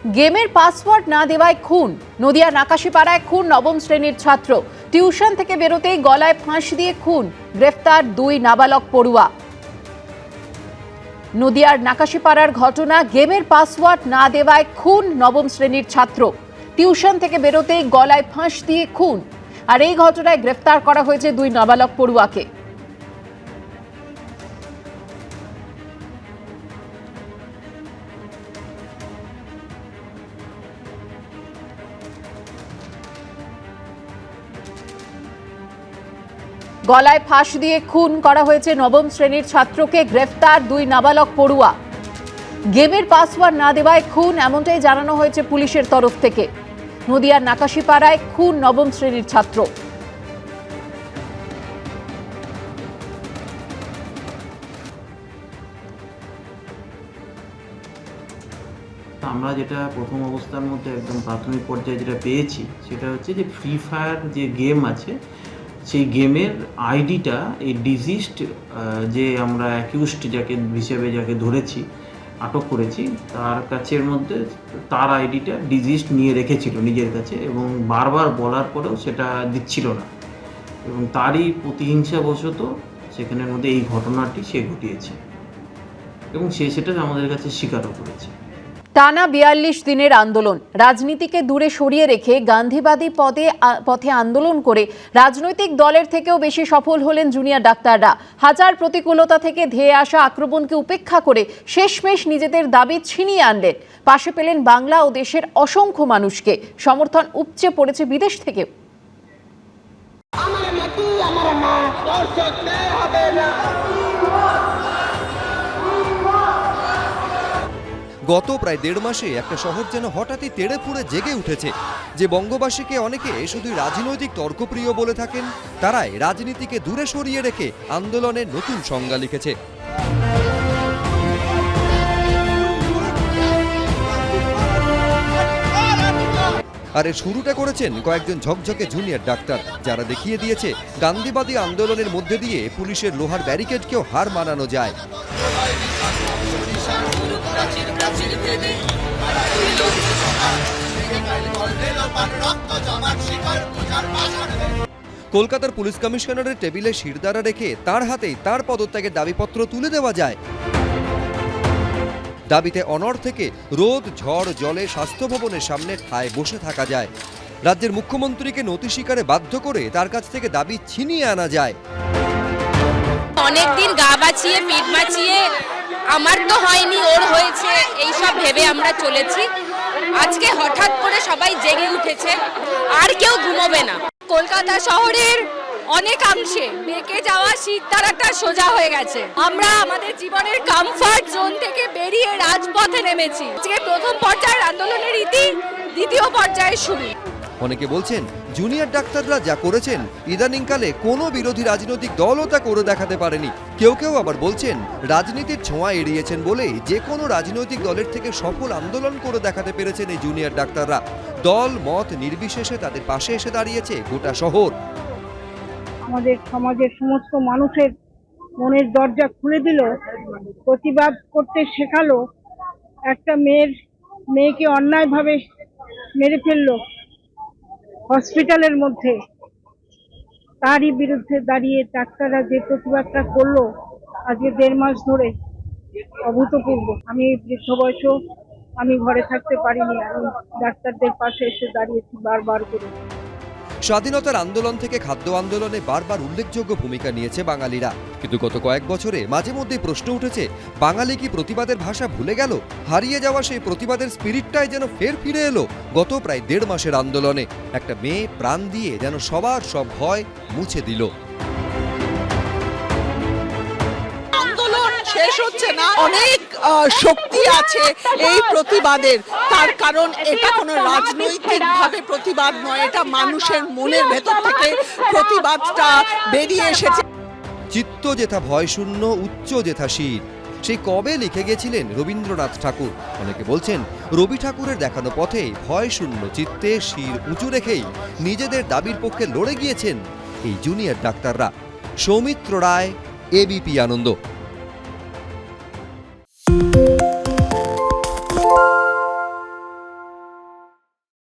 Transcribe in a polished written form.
গেমের পাসওয়ার্ড না দেওয়ায় খুন। নদিয়ার নাকাশিপাড়ায় খুন নবম শ্রেণীর ছাত্র। টিউশন থেকে বেরোতেই গলায় ফাঁস দিয়ে খুন। গ্রেফতার 2 নাবালক পড়ুয়া। নদিয়ার নাকাশিপাড়ার ঘটনা। গেমের পাসওয়ার্ড না দেওয়ায় খুন নবম শ্রেণীর ছাত্র। টিউশন থেকে বেরোতেই গলায় ফাঁস দিয়ে খুন। আর এই ঘটনায় গ্রেফতার করা হয়েছে 2 নাবালক পড়ুয়াকে। গলায় ফাঁস দিয়ে খুন করা হয়েছে নবম শ্রেণীর ছাত্রকে। গ্রেফতার 2 নাবালক পড়ুয়া। গেমের পাসওয়ার্ড না দেওয়ায় খুন, এমনটাই জানানো হয়েছে পুলিশের তরফ থেকে। নদিয়ার নাকাশিপাড়ায় খুন নবম শ্রেণীর ছাত্র। আমরা যেটা প্রথম অবস্থার মধ্যে একদম প্রাথমিক পর্যায়ে যেটা পেয়েছি সেটা হচ্ছে যে ফ্রি ফায়ার যে গেম আছে সেই গেমের আইডিটা এই ডিজিজড যে আমরা অ্যাকিউজড যাকে ধরেছি, আটক করেছি, তার কাছের মধ্যে তার আইডিটা ডিজিজড নিয়ে রেখেছিল নিজের কাছে এবং বারবার বলার পরেও সেটা দিচ্ছিল না এবং তারই প্রতিহিংসাবশত সেখানের মধ্যে এই ঘটনাটি সে ঘটিয়েছে এবং সে সেটা আমাদের কাছে স্বীকারও করেছে। টানা 42 দিনের আন্দোলন। রাজনীতিকে দূরে সরিয়ে রেখে গান্ধীবাদী পথে আন্দোলন করে রাজনৈতিক দলের থেকেও বেশি সফল হলেন জুনিয়র ডাক্তাররা। হাজার প্রতিকূলতা থেকে ধেয়ে আসা আক্রমণকে উপেক্ষা করে শেষমেশ নিজেদের দাবি ছিনিয়ে আনলেন। পাশে পেলেন বাংলা ও দেশের অসংখ্য মানুষকে। সমর্থন উপচে পড়েছে বিদেশ থেকেও। গত প্রায় 1.5 মাসে একটা শহর যেন হঠাৎই তেড়ে ফুঁড়ে জেগে উঠেছে। যে বঙ্গবাসীকে অনেকে শুধু রাজনৈতিক তর্কপ্রিয় বলে থাকেন, তারাই রাজনীতিকে দূরে সরিয়ে রেখে আন্দোলনের নতুন সংজ্ঞা লিখেছে। আর এর শুরুটা করেছেন কয়েকজন ঝকঝকে জুনিয়র ডাক্তার, যারা দেখিয়ে দিয়েছে গান্ধীবাদী আন্দোলনের মধ্যে দিয়ে পুলিশের লোহার ব্যারিকেডকেও হার মানানো যায়। কলকাতার পুলিশ কমিশনারের টেবিলে শিরদাঁড়া রেখে তার হাতেই তার পদত্যাগের দাবিপত্র তুলে দেওয়া যায়। দাবিতে অনড় থেকে রোদ ঝড় জলে স্বাস্থ্য ভবনের সামনে ঠায় বসে থাকা যায়। রাজ্যের মুখ্যমন্ত্রীকে নতি স্বীকারে বাধ্য করে তার কাছ থেকে দাবি ছিনিয়ে আনা যায়। অনেকদিন গা বাঁচিয়ে পিঠ বাঁচিয়ে আমার তো হয়নি, ওর হয়েছে, এইসব ভেবে আমরা চলেছি। আজকে হঠাৎ করে সবাই জেগে উঠেছে, আর কেউ ঘুমোবে না। কলকাতা শহরের অনেকাংশে বেঁকে যাওয়া সিঁড়িটা সোজা হয়ে গেছে। আমরা আমাদের জীবনের কমফর্ট জোন থেকে বেরিয়ে রাজপথে নেমেছি। আজকে প্রথম পর্যায়ের আন্দোলনের ইতি, দ্বিতীয় পর্যায়ে শুরু। অনেকে বলছেন জুনিয়র ডাক্তাররা যা করেছেন ইদানিংকালে কোনো বিরোধী রাজনৈতিক দলও তা করে দেখাতে পারেনি। কেউ কেউ আবার বলছেন রাজনীতির ছোঁয়া এড়িয়েছেন বলেই যে কোনো রাজনৈতিক দলের থেকে সফল আন্দোলন করে দেখাতে পেরেছেন এই জুনিয়র ডাক্তাররা। দল মত নির্বিশেষে তাদের পাশে এসে দাঁড়িয়েছে গোটা শহর। আমাদের সমাজের সমস্ত মানুষের মনের দরজা খুলে দিল, প্রতিবাদ করতে শেখালো। একটা মেয়েকে অন্যায়ভাবে মেরে ফেললো হসপিটালের মধ্যে, তারই বিরুদ্ধে দাঁড়িয়ে ডাক্তাররা যে প্রতিবাদটা করলো আজকে 1.5 মাস ধরে, অভূতপূর্ব। আমি বৃদ্ধ বয়সেও আমি ঘরে থাকতে পারিনি, আমি ডাক্তারদের পাশে এসে দাঁড়িয়েছি বারবার করে। স্বাধীনতার আন্দোলন থেকে খাদ্য আন্দোলনে বারবার উল্লেখযোগ্য ভূমিকা নিয়েছে বাঙালিরা, কিন্তু গত কয়েক বছরে মাঝে মধ্যেই প্রশ্ন উঠেছে, বাঙালি কি প্রতিবাদের ভাষা ভুলে গেল? হারিয়ে যাওয়া সেই প্রতিবাদের স্পিরিটটাই যেন ফের ফিরে এলো গত প্রায় 1.5 মাসের আন্দোলনে। একটা মেয়ে প্রাণ দিয়ে যেন সবার সব ভয় মুছে দিল। শেষ হচ্ছে না, অনেক শক্তি আছে এই প্রতিবাদের। তার কারণ এটা কোনো রাজনৈতিক ভাবে প্রতিবাদ নয়, এটা মানুষের মনের ভেতর থেকে প্রতিবাদটা বেরিয়ে এসেছে। চিত্ত যেথা ভয় শূন্য, উচ্চ যেথা শির, সেই কবে লিখে গেছিলেন রবীন্দ্রনাথ ঠাকুর। অনেকে বলছেন রবি ঠাকুরের দেখানো পথে ভয় শূন্য চিত্তে শির উঁচু রেখেই নিজেদের দাবির পক্ষে লড়ে গিয়েছেন এই জুনিয়র ডাক্তাররা। সৌমিত্র রায়, এবিপি আনন্দ।